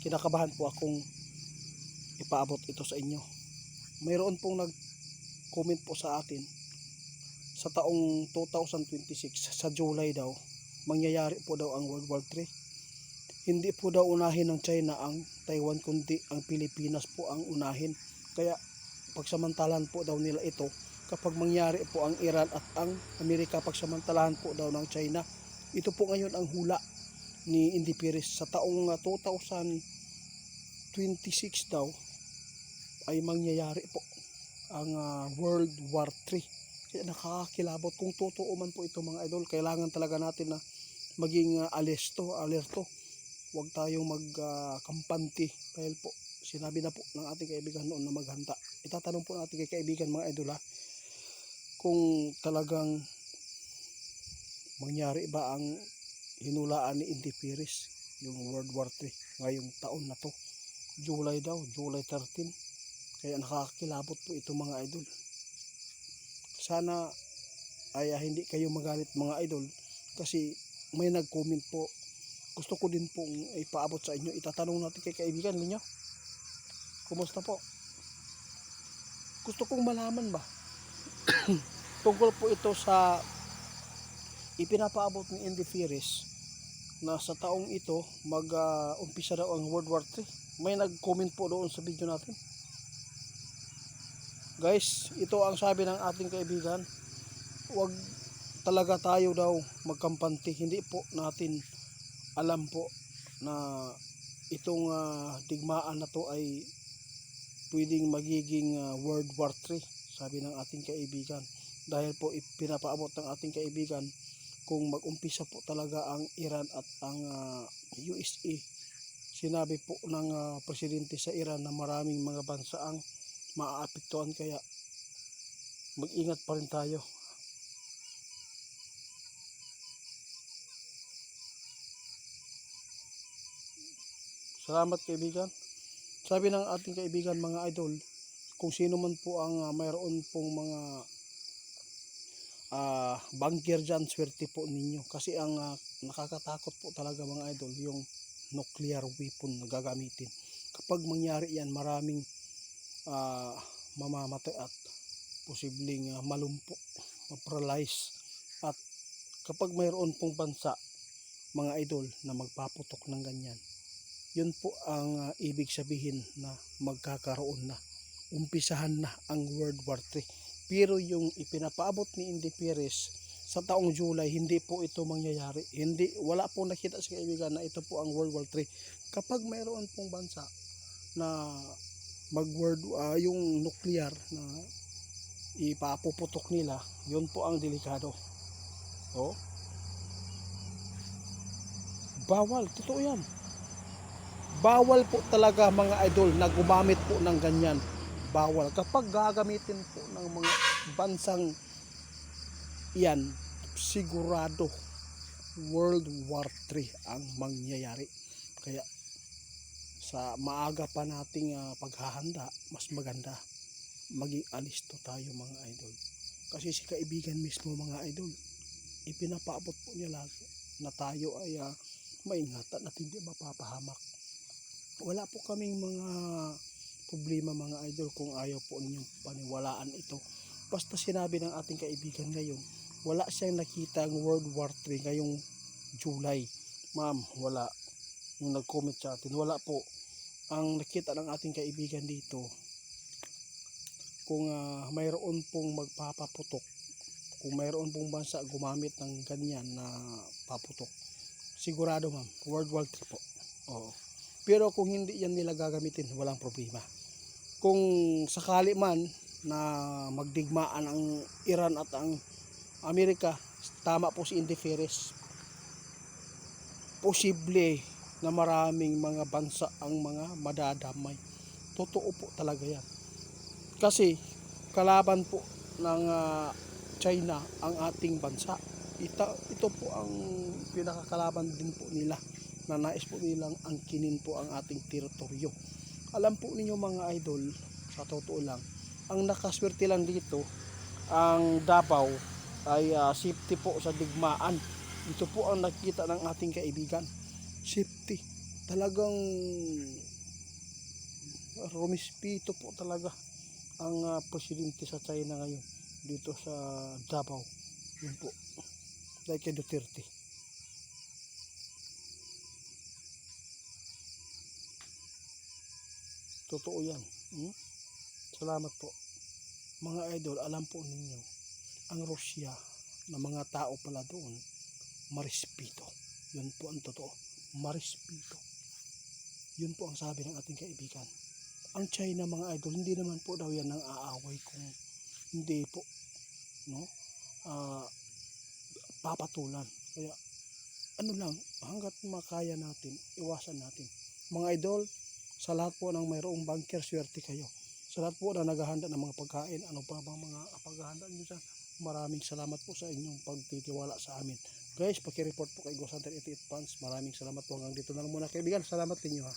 kinakabahan po akong ipaabot ito sa inyo. Mayroon pong nag-comment po sa atin sa taong 2026 sa July daw, mangyayari po daw ang World War III. Hindi po daw unahin ng China ang Taiwan, kundi ang Pilipinas po ang unahin. Kaya pagsamantalan po daw nila ito kapag mangyari po ang Iran at ang Amerika, pagsamantalahan po daw ng China. Ito po ngayon ang hula ni Indy Perez sa taong 2026 daw ay mangyayari po ang World War III. Kaya nakakakilabot. Kung totoo man po ito mga idol, kailangan talaga natin na maging alerto. Huwag tayong magkampante dahil po sinabi na po ng ating kaibigan noon na maghanda. Itatanong po natin kay kaibigan mga idol kung talagang mangyari ba ang hinulaan ni Indy Perez, yung World War III ngayong taon na to. July daw, July 13. Kaya nakakakilabot po ito mga idol. Sana ay hindi kayo magalit mga idol kasi may nag-comment po. Gusto ko din pong ipaabot sa inyo. Itatanong natin kay kaibigan ninyo. Kumusta po? Gusto kong malaman ba tungkol po ito sa ipinapaabot ni Indy Perez na sa taong ito mag-umpisa daw ang World War III. May nag-comment po doon sa video natin. Guys, ito ang sabi ng ating kaibigan. Huwag talaga tayo daw magkampante. Hindi po natin alam po na itong digmaan na to ay pwedeng magiging World War III, sabi ng ating kaibigan. Dahil po ipinapaabot ng ating kaibigan kung mag-umpisa po talaga ang Iran at ang USA. Sinabi po ng presidente sa Iran na maraming mga bansa ang maaapektuhan, kaya mag-ingat pa rin tayo. Salamat kaibigan. Sabi ng ating kaibigan mga idol, kung sino man po ang mayroon pong mga bunker dyan, swerte po ninyo. Kasi ang nakakatakot po talaga mga idol, yung nuclear weapon na gagamitin. Kapag mangyari yan, maraming mamamatay at posibleng malumpo, ma-paralyze. At kapag mayroon pong bansa mga idol na magpaputok ng ganyan, yun po ang ibig sabihin na magkakaroon na, umpisahan na ang World War III. Pero yung ipinapaabot ni Indy Perez sa taong July, hindi po ito mangyayari. Wala pong nakita sa kaibigan na ito po ang World War III. Kapag mayroon pong bansa na yung nuclear na ipapuputok nila, yun po ang delikado. Bawal, totoo yan. Bawal po talaga mga idol na gumamit po ng ganyan. Bawal. Kapag gagamitin po ng mga bansang yan, sigurado World War III ang mangyayari. Kaya sa maaga pa nating paghahanda, mas maganda maging alisto tayo mga idol. Kasi si kaibigan mismo mga idol, ipinapaabot po niya lagi na tayo ay maingatan at hindi mapapahamak. Wala po kaming mga problema mga idol kung ayaw po ninyong paniwalaan ito. Basta sinabi ng ating kaibigan ngayon, wala siyang nakita ang World War III ngayong July. Ma'am, wala. Yung nag-comment sa atin, wala po. Ang nakita ng ating kaibigan dito, kung mayroon pong magpapaputok, kung mayroon pong bansa gumamit ng ganyan na paputok, sigurado ma'am, World War III po. Oo. Pero kung hindi yan nila gagamitin, walang problema. Kung sakali man na magdigmaan ang Iran at ang Amerika, tama po si Indy Perez, posible na maraming mga bansa ang mga madadamay. Totoo po talaga yan. Kasi kalaban po ng China ang ating bansa. Ito po ang pinakakalaban din po nila, na nais po nilang angkinin po ang ating teritoryo. Alam po ninyo mga idol, sa totoo lang, ang nakaswerte lang dito, ang Davao ay safety po sa digmaan. Ito po ang nakita ng ating kaibigan, safety. talagang rumispito po talaga ang presidente sa China ngayon dito sa Davao. Yun po, dahil kay Duterte. Totoo yan. Salamat po. Mga idol, alam po ninyo, ang Rusya na mga tao pala doon, marispito. Yun po ang totoo. Marispito. Yun po ang sabi ng ating kaibigan. Ang China, mga idol, hindi naman po daw yan ang aaway kung hindi po, no? Papatulan. Kaya ano lang, hanggat makaya natin, iwasan natin. Mga idol, sa lahat po ng mayroong bunker, swerte kayo. Sa lahat po na naghahanda ng mga pagkain, ano pa bang mga paghahanda nyo dyan, maraming salamat po sa inyong pagtitiwala sa amin. Guys, paki-report po kay Ghost Hunter 88 Fans. Maraming salamat po, hanggang dito na lang muna kaibigan. Salamat ninyo ha.